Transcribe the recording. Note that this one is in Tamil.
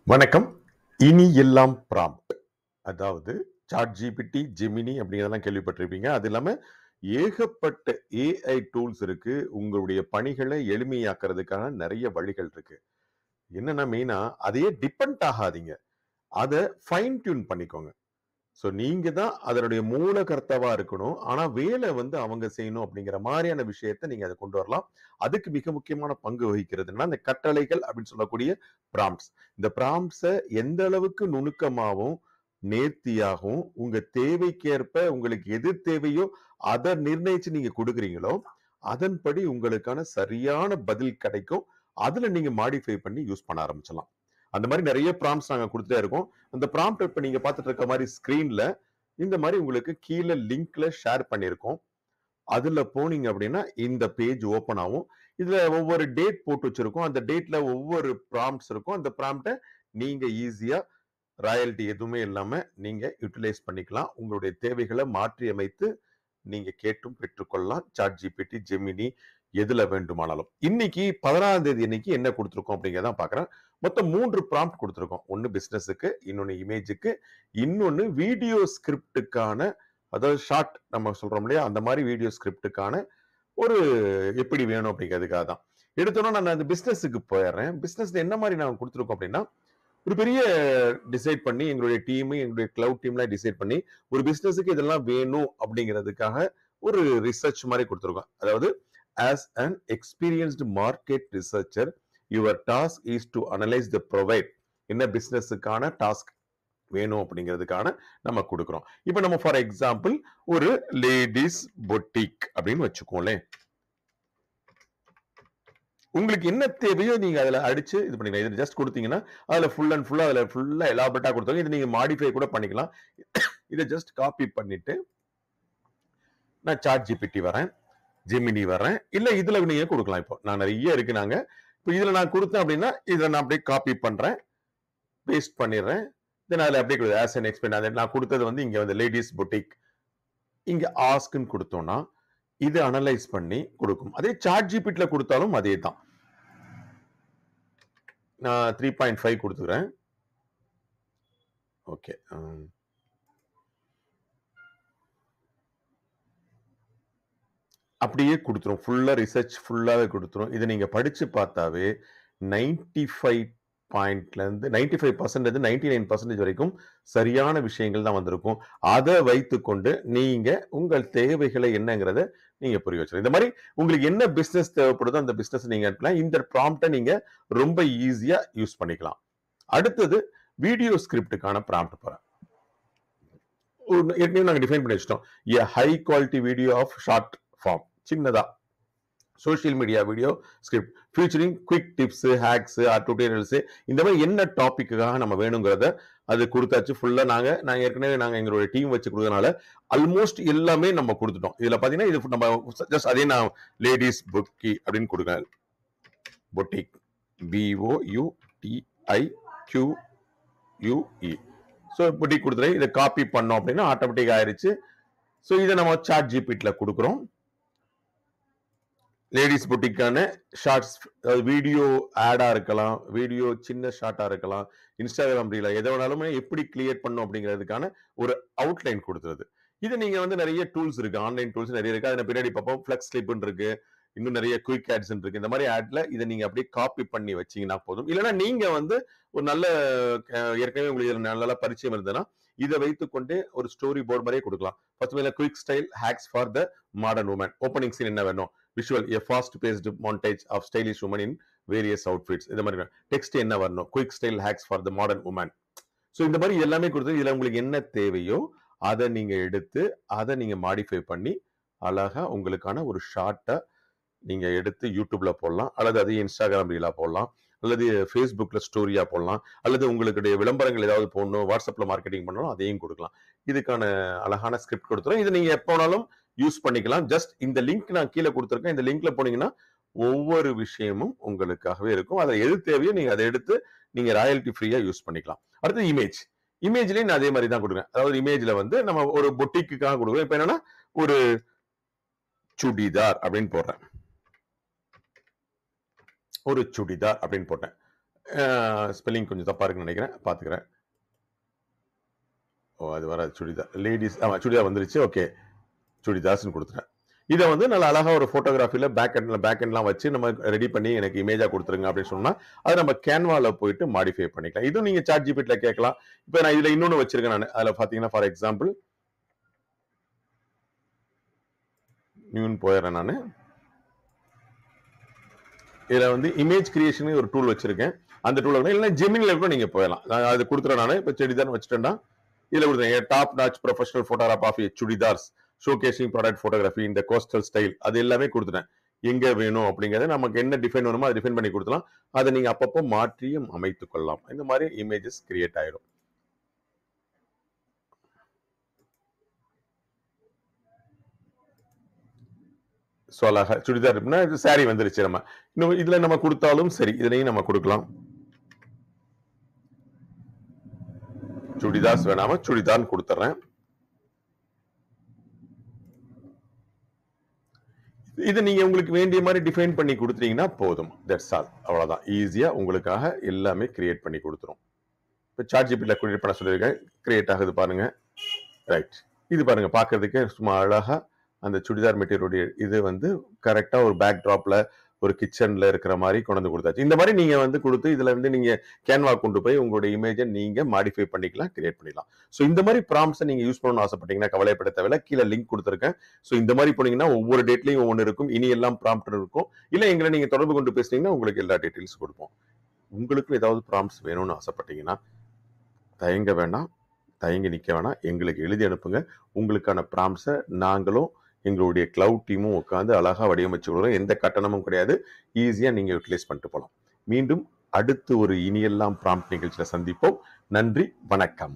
வணக்கம். இனி எல்லாம் ப்ராம்ப்ட். அதாவது ChatGPT, Gemini அப்படிங்கிறதெல்லாம் கேள்விப்பட்டிருப்பீங்க. அது இல்லாம ஏகப்பட்ட AI டூல்ஸ் இருக்கு. உங்களுடைய பணிகள எளிமையாக்குறதுக்கான நெறைய வழிகள் இருக்கு. என்னன்னா மெயினா அதையே டிபெண்ட் ஆகாதீங்க. அத ஃபைன் டியூன் பண்ணிக்கோங்க. ஸோ நீங்க தான் அதனுடைய மூல கர்த்தாவா இருக்கணும். ஆனா வேலை வந்து அவங்க செய்யணும் அப்படிங்கிற மாரியான விஷயத்த நீங்க அத கொண்டு வரலாம். அதுக்கு மிக முக்கியமான பங்கு வகிக்கிறதுன்னா, இந்த கட்டளைகள் அப்படின்னு சொல்லக்கூடிய ப்ராம்ப்ட்ஸ். இந்த ப்ராம்ப்ட்ஸ எந்த அளவுக்கு நுணுக்கமாவும், நேர்த்தியாகவும், உங்க தேவைக்கேற்ப உங்களுக்கு எது தேவையோ அத நிர்ணயிச்சு நீங்க குடுக்குறீங்களோ, அதன்படி உங்களுக்கான சரியான பதில் கிடைக்கும். அதுல நீங்க மாடிஃபை பண்ணி யூஸ் பண்ண ஆரம்பிச்சலாம். அந்த மாரி நெறைய ப்ராம்ப்ட்ஸ் நாங்க குடுத்துட்டே இருக்கோம். அந்த ப்ராம்ப்ட் இப்ப நீங்க பார்த்துட்டு இருக்க மாரி ஸ்கிரீன்ல இந்த மாரி உங்களுக்கு கீழ லிங்க்ல ஷேர் பண்ணியிருக்கோம். அதுல போனீங்க அப்படின்னா, இந்த பேஜ் ஓப்பன் ஆகும். இதுல ஒவ்வொரு டேட் போட்டு வச்சிருக்கோம். அந்த டேட்ல ஒவ்வொரு ப்ராம்ப்ட்ஸ் இருக்கும். அந்த ப்ராம்ப்ட்ட நீங்க ஈஸியா ராயல்டி எதுவுமே இல்லாம நீங்க யுட்டிலைஸ் பண்ணிக்கலாம். உங்களுடைய தேவைகள மாற்றி அமைத்து நீங்க கேட்டும் பெற்றுக்கொள்ளலாம். ChatGPT, Gemini எதுல வேண்டுமானாலும். இன்னைக்கு 16ஆம் தேதி அன்னைக்கு என்ன குடுத்திருக்கோம் அப்படிங்கிறத பார்க்கிறேன். மொத்தம் 3 ப்ராம்ப்ட் குடுத்திருக்கோம். ஒன்னு பிசினஸ்க்கு, இன்னொன்னு இமேஜ்க்கு, இன்னொன்னு வீடியோ ஸ்கிரிப்டுக்கான அதாவது ஷார்ட் நம்ம சொல்றோம் இல்லையா? அந்த மாரி வீடியோ ஸ்கிரிப்டுக்கான ஒரு எப்படி வேணும் அப்படிங்கிறதுக்காக தான். எடுத்தோனே நான் அந்த பிசினஸ்க்கு போயிடுறேன். பிசினஸ்ல என்ன மாரி நாங்க குடுத்திருக்கோம் அப்படின்னா, ஒரு பெரிய டிசைட் பண்ணி எங்களுடைய டீம், எங்களுடைய கிளவுட் டீம்லாம் டிசைட் பண்ணி ஒரு பிசினஸ்க்கு இதெல்லாம் வேணும் அப்படிங்கிறதுக்காக ஒரு ரிசர்ச் மாதிரி கொடுத்துருக்கோம். அதாவது as an experienced market researcher your task is to analyze the provide என்ன பிசினஸுக்கான டாஸ்க் வேணும் அப்படிங்கிறதுக்கான நம்ம கொடுக்குறோம். இப்போ நம்ம ஃபார் எக்ஸாம்பிள் ஒரு லேடிஸ் பொட்டிக் அப்படின்னு வச்சுக்கோங்களேன். உங்களுக்கு என்ன தேவையோ நீங்க அதுல அடிச்சு இது பண்ணிக்கலாம். இது ஜஸ்ட் குடுத்தீங்கன்னா, அதுல ஃபுல்லா எலாபரேட்டா குடுத்தாங்க. இத நீங்க மாடிஃபை கூட பண்ணிக்கலாம். இத ஜஸ்ட் காப்பி பண்ணிட்டு, நான் சாட் ஜிபிடி வரேன், ஜெமினி வரேன். இல்ல இதுல நீங்க குடுக்கலாம் இப்போ. நான் நெறைய இருக்கு நாங்க. இப்ப இதுல நான் குடுத்தேன் அப்படின்னா, இத நான் அப்படியே காப்பி பண்றேன், பேஸ்ட் பண்ணிடுறேன். தென் அதுல அப்படியே ஆஸ் அன் எக்ஸ்பிளைன் அது நான் குடுத்தது வந்து இங்க வந்து லேடீஸ் பொட்டிக். இங்க ஆஸ்க்ன்னு குடுத்தோம்னா, இது அனலைஸ் பண்ணி குடுக்கும். அதே சாட் ஜிபிடில குடுத்தாலும் அதே தான். நான் 3.5 குடுத்துக்கிறேன். ஓகே. அப்படியே குடுத்துரும். ஃபுல்லா ரிசர்ச் ஃபுல்லாவே குடுத்துரும். இத நீங்க படிச்சு பார்த்தாவே 95 பாயிண்ட்லருந்து 95% 99% வரைக்கும் சரியான விஷயங்கள் தான் வந்திருக்கும். அத வைத்துக்கொண்டு நீங்க உங்கள் தேவைகளை என்னங்கிறத நீங்க புரிய வச்சுரும். இந்த மாரி உங்களுக்கு என்ன பிசினஸ் தேவைப்படுதோ அந்த பிசினஸ் நீங்க அனுப்பலாம். இந்த ப்ராம்ப்ட்ட நீங்க ரொம்ப ஈஸியா யூஸ் பண்ணிக்கலாம். அடுத்தது வீடியோ ஸ்கிரிப்டுக்கான ப்ராம்ப்ட் போறேன். ஏற்கனவே நாங்க டிஃபைன் பண்ணி வச்சுட்டோம். A high quality video of short form. சின்னதா social media video script featuring quick tips, hacks, tutorials இந்த மாதிரி என்ன டாபிக்காக நம்ம வேணுங்கிறத அது கொடுத்தாச்சு. ஃபுல்லா நாங்க ஏற்கனவே எங்களுடைய டீம் வச்சு கொடுத்தனால ஆல்மோஸ்ட் எல்லாமே நம்ம கொடுத்துட்டோம். இதுல பாத்தீங்கன்னா இது நம்ம ஜஸ்ட் அதே நான் லேடிஸ் புக்கி அப்படின்னு கொடுங்க. Boutique BOUTIQUE. ஸோ பொட்டிக் கொடுத்துறேன். இதை காப்பி பண்ணோம் அப்படின்னா ஆட்டோமேட்டிக் ஆயிருச்சு. ஸோ இதை நம்ம சாட் ஜிபிடில கொடுக்குறோம். லேடிஸ் புட்டிக்கான ஷார்ட்ஸ் வீடியோ ஆடா இருக்கலாம், வீடியோ சின்ன ஷார்ட்டா இருக்கலாம், இன்ஸ்டாகிராம் ரீலா எதை வேணாலுமே எப்படி கிரியேட் பண்ணும் அப்படிங்கிறதுக்கான ஒரு அவுட்லைன் கொடுத்துருது. இது நீங்க வந்து நிறைய டூல்ஸ் இருக்கு, ஆன்லைன் டூல்ஸ் நிறைய இருக்கு. அதில் பின்னாடி பார்ப்போம் ஃபிளக்ஸ் கிளிப்னு இருக்கு, இன்னும் நிறைய குயிக் ஆட்ஸ் இருக்கு. இந்த மாதிரி ஆட்ல இதை நீங்க அப்படியே காப்பி பண்ணி வச்சீங்கன்னா போதும். இல்லைன்னா நீங்க வந்து ஒரு நல்ல ஏற்கனவே உங்களுக்கு இதுல நல்ல பரிச்சயம் இருந்ததுன்னா இதை வைத்துக்கொண்டே ஒரு ஸ்டோரி போர்டு மாதிரியே கொடுக்கலாம். First quick style hacks for the modern woman. Opening scene என்ன வேணும், visual a fast paced montage of stylish women in various outfits. இந்த மாதிரி டெக்ஸ்ட் என்ன வரணும், quick style hacks for the modern woman. So இந்த மாதிரி எல்லாமே கொடுத்து இதுல உங்களுக்கு என்ன தேவையோ அதை நீங்க எடுத்து அதை நீங்க மாடிஃபை பண்ணி அழகா உங்களுக்கான ஒரு ஷார்ட்டை நீங்க எடுத்து யூடியூப்ல போடலாம், அல்லது அதே இன்ஸ்டாகிராம் ரீலா போடலாம், அல்லது ஃபேஸ்புக்ல ஸ்டோரியா போடலாம், அல்லது உங்களுடைய விளம்பரங்கள் ஏதாவது போடணும், வாட்ஸ்அப்ல மார்க்கெட்டிங் பண்ணணும், அதையும் கொடுக்கலாம். இதுக்கான அழகான ஸ்கிரிப்ட் கொடுத்துரும். இது நீங்க எப்போ வேணாலும் யூஸ் பண்ணிக்கலாம். ஜஸ்ட் இந்த லிங்க் நான் கீழே கொடுத்துருக்கேன். இந்த லிங்க்ல போனீங்கன்னா ஒவ்வொரு விஷயமும் உங்களுக்காகவே இருக்கும். அதை எது தேவையோ நீங்க அதை எடுத்து நீங்க ராயல்டி ஃப்ரீயா யூஸ் பண்ணிக்கலாம். அடுத்து இமேஜ். இமேஜ்லயும் நான் அதே மாதிரி தான் கொடுக்குறேன். அதாவது இமேஜ்ல வந்து நம்ம ஒரு பொட்டிக்குக்காக கொடுக்குறோம். இப்ப என்னன்னா ஒரு சுடிதார் அப்படின்னு போடுறேன். ஒரு சுடிதார் அப்படின்னு போட்டேன். ஸ்பெல்லிங் கொஞ்சம் தப்பா இருக்குன்னு நினைக்கிறேன், பார்த்துக்கிறேன். ஓ! அது வராது சுடிதார். லேடீஸ் ஆமா சுடிதார் வந்துருச்சு. ஓகே. சுடிதார்ஸ்ன்னு குடுத்துட்டேன். இத வந்து நல்லா அழகா ஒரு ஃபோட்டோகிராஃபில பேக் எண்ட்லாம் வச்சு நம்ம ரெடி பண்ணி எனக்கு இமேஜா குடுத்துருங்க அப்படின்னு சொன்னா, அத நம்ம கேன்வால போயிட்டு மாடிஃபை பண்ணிக்கலாம். இதுவும் நீங்க சாட் ஜிபிடில கேட்கலாம். இப்ப நான் இதுல இன்னொன்னு வச்சிருக்கேன் நானு. அதுல பார்த்தீங்கன்னா, ஃபார் எக்ஸாம்பிள் நியூன்னு போயிடுறேன் நானு. இதுல வந்து இமேஜ் கிரியேஷன் ஒரு டூல் வச்சிருக்கேன். அந்த டூல் இல்ல ஜெமினில கூட நீங்க போயிடலாம். நான் அது குடுத்துறேன் நானு. இப்ப சுடிதார்னு வச்சுட்டேன்னா, இதுல குடுத்தேன். Top notch professional photograph of chudidars showcasing product photography இந்த கோஸ்டல் ஸ்டைல் அது எல்லாமே கொடுத்துட்டேன். எங்க வேணும் அப்படிங்கறத நமக்கு என்ன டிஃபைன் வேணுமோ அதை டிஃபைன் பண்ணி கொடுத்துலாம். அதை நீங்க அப்பப்போ மாற்றியும் அமைத்துக் கொள்ளலாம். இந்த மாதிரி இமேஜஸ் கிரியேட் ஆயிடும். ஸோ அழகா சுடிதார் இருக்குன்னா இது சாரி வந்துருச்சு. நம்ம இன்னும் இதுல நம்ம கொடுத்தாலும் சரி, இதுலயும் நம்ம கொடுக்கலாம். சுடிதார்ஸ் வேணாம சுடிதார்னு கொடுத்துறேன். இது நீங்க உங்களுக்கு வேண்டிய மாதிரி டிஃபைன் பண்ணி கொடுத்தீங்கன்னா போதும். That's all. அவ்வளவுதான். ஈஸியா உங்களுக்காக எல்லாமே கிரியேட் பண்ணி கொடுத்துரும். இப்போ சாட் ஜிபிடில கிரியேட் பண்ண சொல்லியிருக்கேன். கிரியேட் ஆகுது பாருங்க. ரைட். இது பாருங்க பார்க்கிறதுக்கு சும்மா அழகா அந்த சுடிதார் மெட்டீரியலுடைய இது வந்து கரெக்டா ஒரு பேக் டிராப்ல ஒரு கிச்சன்ல இருக்கிற மாதிரி கொண்டு வந்து கொடுத்தாச்சு. இந்த மாதிரி நீங்க வந்து கொடுத்து இதுல வந்து நீங்க கேன்வா கொண்டு போய் உங்களுடைய இமேஜை நீங்க மாடிஃபை பண்ணிக்கலாம், கிரியேட் பண்ணிக்கலாம். ஸோ இந்த மாதிரி ப்ராம்ப்ஸை நீங்க யூஸ் பண்ணணும்னு ஆசைப்பட்டீங்கன்னா கவலைப்பட தேவையில்ல. கீழே லிங்க் கொடுத்துருக்கேன். ஸோ இந்த மாதிரி போனீங்கன்னா ஒவ்வொரு டேட்லயும் ஒவ்வொன்று இருக்கும். இனி எல்லாம் ப்ராம்ப்ட் இருக்கும். இல்ல எங்களை நீங்க தொடர்பு கொண்டு பேசுனீங்கன்னா உங்களுக்கு எல்லா டீட்டெயில்ஸ் கொடுப்போம். உங்களுக்கு ஏதாவது ப்ராம்ப்ட்ஸ் வேணும்னு ஆசைப்பட்டீங்கன்னா தயங்க வேண்டாம், தயங்கி நிக்க வேணாம். எங்களுக்கு எழுதி அனுப்புங்க. உங்களுக்கான ப்ராம்ப்ட்ஸை நாங்களும் எங்களுடைய கிளவுட் டீமும் உட்காந்து அழகா வடிவமைச்சு கொடுக்குறோம். எந்த கட்டணமும் கிடையாது. ஈஸியா நீங்க யூட்டிலைஸ் பண்ணிட்டு போகலாம். மீண்டும் அடுத்து ஒரு இனியெல்லாம் ப்ராம்ப்ட் நிகழ்ச்சியில சந்திப்போம். நன்றி, வணக்கம்.